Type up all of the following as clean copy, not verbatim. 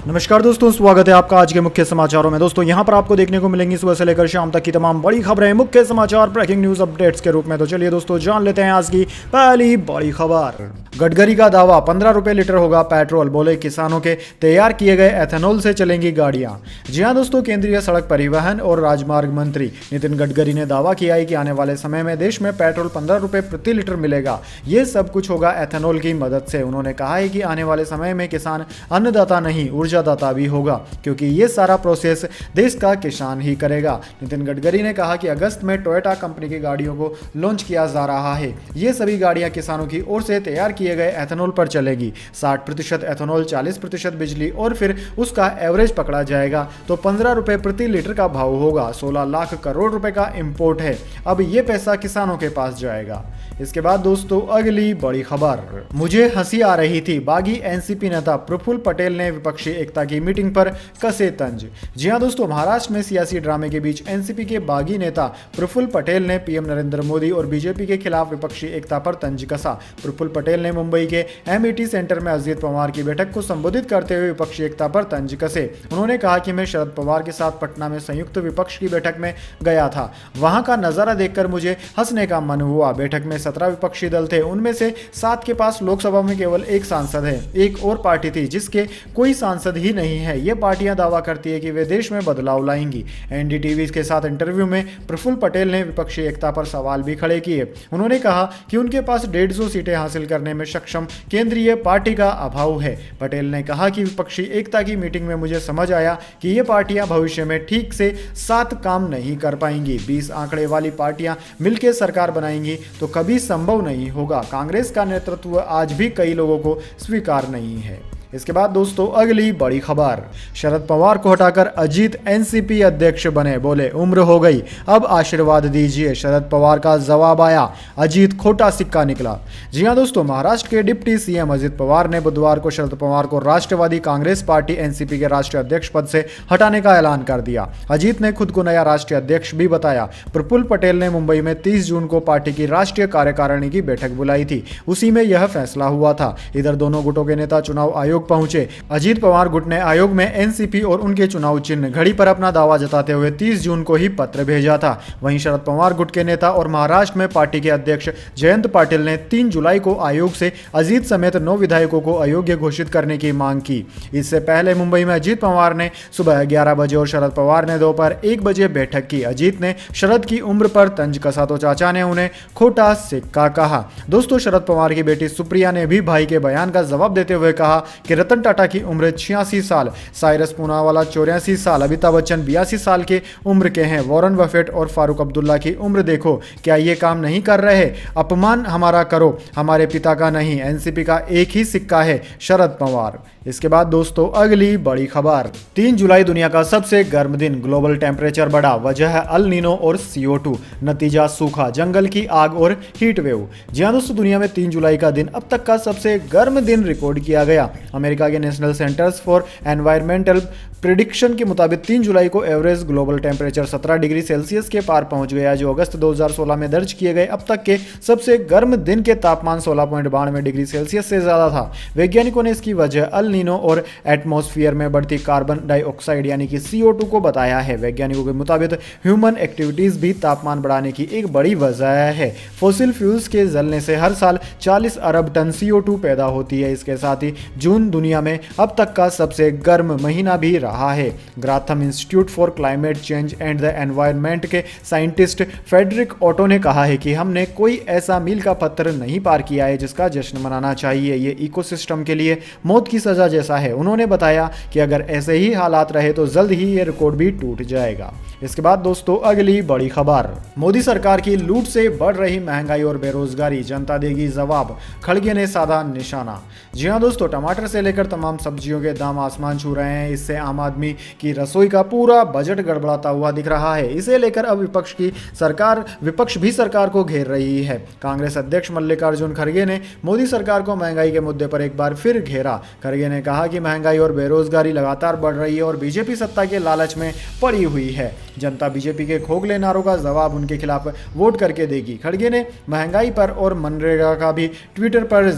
नमस्कार दोस्तों, स्वागत है आपका आज के मुख्य समाचारों में। दोस्तों यहां पर आपको देखने को मिलेंगी सुबह से लेकर शाम तक की तमाम बड़ी खबरें मुख्य समाचार ब्रेकिंग न्यूज अपडेट्स के रूप में। तो चलिए दोस्तों जान लेते हैं आज की पहली बड़ी खबर। गडकरी का दावा 15 रुपए लीटर होगा पेट्रोल, बोले किसानों के तैयार किए गए एथेनॉल से चलेंगी गाड़ियां। जी हां दोस्तों, केंद्रीय सड़क परिवहन और राजमार्ग मंत्री नितिन गडकरी ने दावा किया है कि आने वाले समय में देश में पेट्रोल 15 रुपए प्रति लीटर मिलेगा। ये सब कुछ होगा एथेनॉल की मदद से। उन्होंने कहा है कि आने वाले समय में किसान अन्नदाता नहीं ऊर्जादाता भी होगा, क्योंकि ये सारा प्रोसेस देश का किसान ही करेगा। नितिन गडकरी ने कहा कि अगस्त में टोयोटा कंपनी की गाड़ियों को लॉन्च किया जा रहा है। ये सभी गाड़ियां किसानों की ओर से तैयार किए गए एथेनॉल पर चलेगी। 60% एथेनॉल, 40% बिजली और फिर उसका एवरेज पकड़ा जाएगा तो 15 रुपए प्रति लीटर का भाव होगा। 16 लाख करोड़ रुपए का इंपोर्ट है। अब ये पैसा किसानों के पास जाएगा। इसके बाद दोस्तों अगली बड़ी खबर। मुझे हंसी आ रही थी, बागी एनसीपी नेता प्रफुल्ल पटेल ने विपक्षी एकता की मीटिंग पर कसे तंज। जी हां दोस्तों, महाराष्ट्र में सियासी ड्रामे के बीच एनसीपी के बागी नेता प्रफुल्ल पटेल ने पीएम नरेंद्र मोदी और बीजेपी के खिलाफ विपक्षी एकता पर तंज कसा। प्रफुल्ल पटेल ने मुंबई के एमईटी सेंटर में अजित पवार की बैठक को संबोधित करते हुए विपक्षी एकता पर तंज कसे। उन्होंने कहा कि मैं शरद पवार के साथ पटना में संयुक्त विपक्ष की बैठक में गया था। वहां का नजारा देखकर मुझे हंसने का मन हुआ। बैठक में 17 विपक्षी दल थे, उनमें से 7 के पास लोकसभा में केवल एक सांसद है। एक और पार्टी थी जिसके कोई सांसद ही नहीं है। ये पार्टियां दावा करती है कि वे देश में बदलाव लाएंगी। एनडीटीवी के साथ इंटरव्यू में प्रफुल्ल पटेल ने विपक्षी एकता पर सवाल भी खड़े किए। उन्होंने कहा कि उनके पास 150 सीटें हासिल करने में सक्षम केंद्रीय पार्टी का अभाव है। पटेल ने कहा कि विपक्षी एकता की मीटिंग में मुझे समझ आया कि ये पार्टियां भविष्य में ठीक से साथ काम नहीं कर पाएंगी। 20 आंकड़े वाली पार्टियां मिलकर सरकार बनाएंगी तो कभी संभव नहीं होगा। कांग्रेस का नेतृत्व आज भी कई लोगों को स्वीकार नहीं है। इसके बाद दोस्तों अगली बड़ी खबर। शरद पवार को हटाकर अजीत एनसीपी अध्यक्ष बने, बोले उम्र हो गई अब आशीर्वाद दीजिए। शरद पवार का जवाब आया, अजीत खोटा सिक्का निकला। जी हां दोस्तों, महाराष्ट्र के डिप्टी सीएम अजित पवार ने बुधवार को शरद पवार को राष्ट्रवादी कांग्रेस पार्टी एनसीपी के राष्ट्रीय अध्यक्ष पद से हटाने का ऐलान कर दिया। अजीत ने खुद को नया राष्ट्रीय अध्यक्ष भी बताया। प्रफुल्ल पटेल ने मुंबई में 30 जून को पार्टी की राष्ट्रीय कार्यकारिणी की बैठक बुलाई थी, उसी में यह फैसला हुआ था। इधर दोनों गुटों के नेता चुनाव आयोग पहुंचे। अजीत पवार गुट ने आयोग में एनसीपी और उनके चुनाव चिन्ह घड़ी पर अपना दावा जताते हुए 30 जून को ही पत्र भेजा था। वहीं शरद पवार गुट के नेता और महाराष्ट्र में पार्टी के अध्यक्ष जयंत पाटिल ने 3 जुलाई को आयोग से अजीत समेत 9 विधायकों को अयोग्य घोषित करने की मांग की। इससे पहले मुंबई में अजीत पवार ने सुबह 11 बजे और शरद पवार ने दोपहर 1 बजे बैठक की। अजीत ने शरद की उम्र पर तंज कसा तो चाचा ने उन्हें खोटा सिक्का कहा। दोस्तों शरद पवार की बेटी सुप्रिया ने भी भाई के बयान का जवाब देते हुए कहा कि रतन टाटा की उम्र 86 साल, साइरस पूनावाला 84 साल, अमिताभ बच्चन 82 साल के उम्र के हैं। वॉरेन बफेट और फारूक अब्दुल्ला की उम्र देखो, क्या ये काम नहीं कर रहे? अपमान हमारा करो, हमारे पिता का नहीं। एनसीपी का एक ही सिक्का है, शरद पवार। इसके बाद दोस्तों अगली बड़ी खबर। 3 जुलाई दुनिया का सबसे गर्म दिन, ग्लोबल टेम्परेचर बढ़ा, वजह है अल नीनो और CO2, नतीजा सूखा, जंगल की आग और हीट वेव। जी हां दोस्तों, दुनिया में 3 जुलाई का दिन अब तक का सबसे गर्म दिन रिकॉर्ड किया गया। अमेरिका के national centres for environmental prediction के मुताबिक 3 जुलाई को average global temperature 17 degree Celsius के पार पहुंच गया, जो अगस्त 2016 में दर्ज किए गए अब तक के सबसे गर्म दिन के तापमान 16.92 डिग्री सेल्सियस से ज्यादा था। वैज्ञानिकों ने इसकी वजह अल नीनो और एटमॉस्फेयर में बढ़ती कार्बन डाइऑक्साइड यानी कि CO2 को बताया है। वैज्ञानिकों के मुताबिक ह्यूमन एक्टिविटीज भी तापमान बढ़ाने की एक बड़ी वजह है। फॉसिल फ्यूल्स के जलने से हर साल 40 अरब टन CO2 पैदा होती है। इसके साथ ही जून दुनिया में अब तक का सबसे गर्म महीना भी रहा है। Grantham Institute for Climate Change and the Environment के साइंटिस्ट फ्रेडरिक ओटो ने कहा है कि हमने कोई ऐसा मील का पत्थर नहीं पार किया है जिसका जश्न मनाना चाहिए। ये इकोसिस्टम के लिए मौत की सजा जैसा है। उन्होंने बताया कि अगर ऐसे ही हालात रहे तो जल्द ही ये रिकॉर्ड भी टूट जाएगा। इसके बाद दोस्तों अगली बड़ी खबर। मोदी सरकार की लूट से बढ़ रही महंगाई और बेरोजगारी, जनता देगी जवाब, खड़गे ने साधा निशाना। जी हां दोस्तों, टमाटर से लेकर तमाम सब्जियों के दाम आसमान छू रहे हैं। इससे आम आदमी की रसोई का पूरा बजट गड़बड़ाता हुआ दिख रहा है। इसे लेकर अब विपक्ष भी सरकार को घेर रही है। कांग्रेस अध्यक्ष मल्लिकार्जुन खड़गे ने मोदी सरकार को महंगाई के मुद्दे पर एक बार फिर घेरा। खड़गे ने कहा कि महंगाई और बेरोजगारी लगातार बढ़ रही है और बीजेपी सत्ता के लालच में पड़ी हुई है। जनता बीजेपी के खोखले नारों का जवाब उनके खिलाफ वोट करके देगी। खड़गे ने महंगाई पर और मनरेगा का भी ट्विटर पर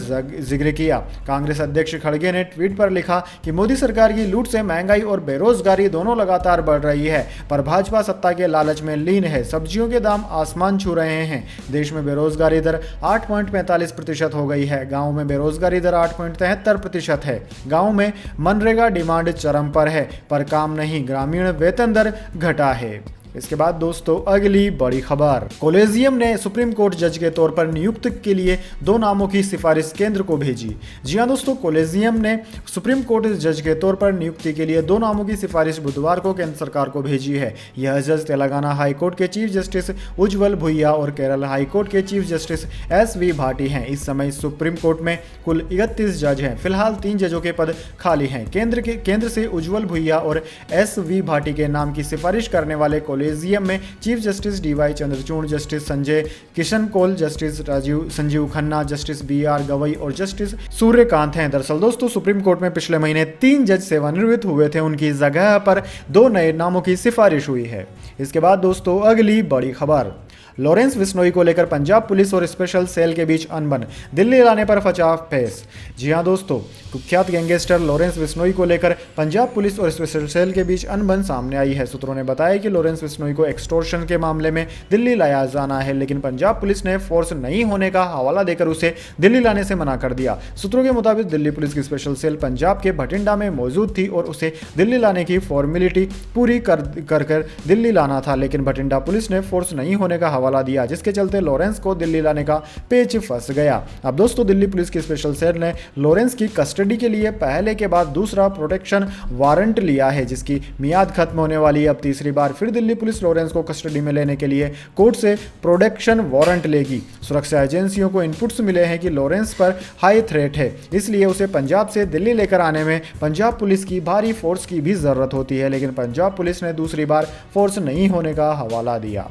जिक्र किया। कांग्रेस अध्यक्ष खड़गे ने ट्वीट पर लिखा कि मोदी सरकार की लूट से महंगाई और बेरोजगारी दोनों लगातार बढ़ रही है, पर भाजपा सत्ता के लालच में लीन है। सब्जियों के दाम आसमान छू रहे हैं। देश में बेरोजगारी दर 8.45% हो गई है। गाँव में बेरोजगारी दर 8.73% है। गाँव में मनरेगा डिमांड चरम पर है, पर काम नहीं। ग्रामीण वेतन दर घटा है। इसके बाद दोस्तों अगली बड़ी खबर, कॉलेजियम ने सुप्रीम कोर्ट जज के तौर पर नियुक्त के लिए 2 नामों की सिफारिश केंद्र को भेजी। जी हां दोस्तों, कॉलेजियम ने सुप्रीम कोर्ट जज के तौर पर नियुक्ति के लिए 2 नामों की सिफारिश बुधवार को केंद्र सरकार को भेजी है। यह जज तेलंगाना हाई कोर्ट के चीफ जस्टिस उज्ज्वल भुइया और केरल हाई कोर्ट के चीफ जस्टिस SV भाटी हैं। इस समय सुप्रीम कोर्ट में कुल 31 जज हैं। फिलहाल 3 जजों के पद खाली हैं। केंद्र से उज्ज्वल भुइया और SV भाटी के नाम की सिफारिश करने वाले कॉलेजियम में chief justice DY Chandrachud, justice Sanjay Kishan Kaul, justice Sanjiv Khanna, justice BR Gavai और जस्टिस सूर्यकांत हैं। दरअसल दोस्तों, सुप्रीम कोर्ट में पिछले महीने 3 जज सेवानिवृत्त हुए थे। उनकी जगह पर 2 नए नामों की सिफारिश हुई है। इसके बाद दोस्तों अगली बड़ी खबर, लॉरेंस बिश्नोई को लेकर पंजाब पुलिस और स्पेशल सेल के बीच अनबन, दिल्ली लाने पर फंसा फेस। जी हां दोस्तों, कुख्यात गैंगस्टर लॉरेंस बिश्नोई को लेकर पंजाब पुलिस और स्पेशल सेल के बीच अनबन सामने आई है। सूत्रों ने बताया कि लॉरेंस बिश्नोई को एक्सटॉर्शन के मामले में दिल्ली लाया जाना है, लेकिन पंजाब पुलिस ने फोर्स नहीं होने का हवाला देकर उसे दिल्ली लाने से मना कर दिया। सूत्रों के मुताबिक दिल्ली पुलिस की स्पेशल सेल पंजाब के भटिंडा में मौजूद थी और उसे दिल्ली लाने की फॉर्मेलिटी पूरी कर दिल्ली लाना था, लेकिन भटिंडा पुलिस ने फोर्स नहीं होने का हवाला दिया, जिसके चलते लॉरेंस को दिल्ली लाने का पेच फंस गया। अब दोस्तों, दिल्ली पुलिस की स्पेशल सेल ने लॉरेंस की कस्टडी के लिए पहले के बाद दूसरा प्रोटेक्शन वारंट लिया है, जिसकी मियाद खत्म होने वाली है। अब तीसरी बार फिर दिल्ली पुलिस लॉरेंस को कस्टडी में लेने के लिए कोर्ट से प्रोटेक्शन वारंट लेगी। सुरक्षा एजेंसियों को इनपुट्स मिले हैं कि लॉरेंस पर हाई थ्रेट है, इसलिए उसे पंजाब से दिल्ली लेकर आने में पंजाब पुलिस की भारी फोर्स की भी जरूरत होती है, लेकिन पंजाब पुलिस ने दूसरी बार फोर्स नहीं होने का हवाला दिया।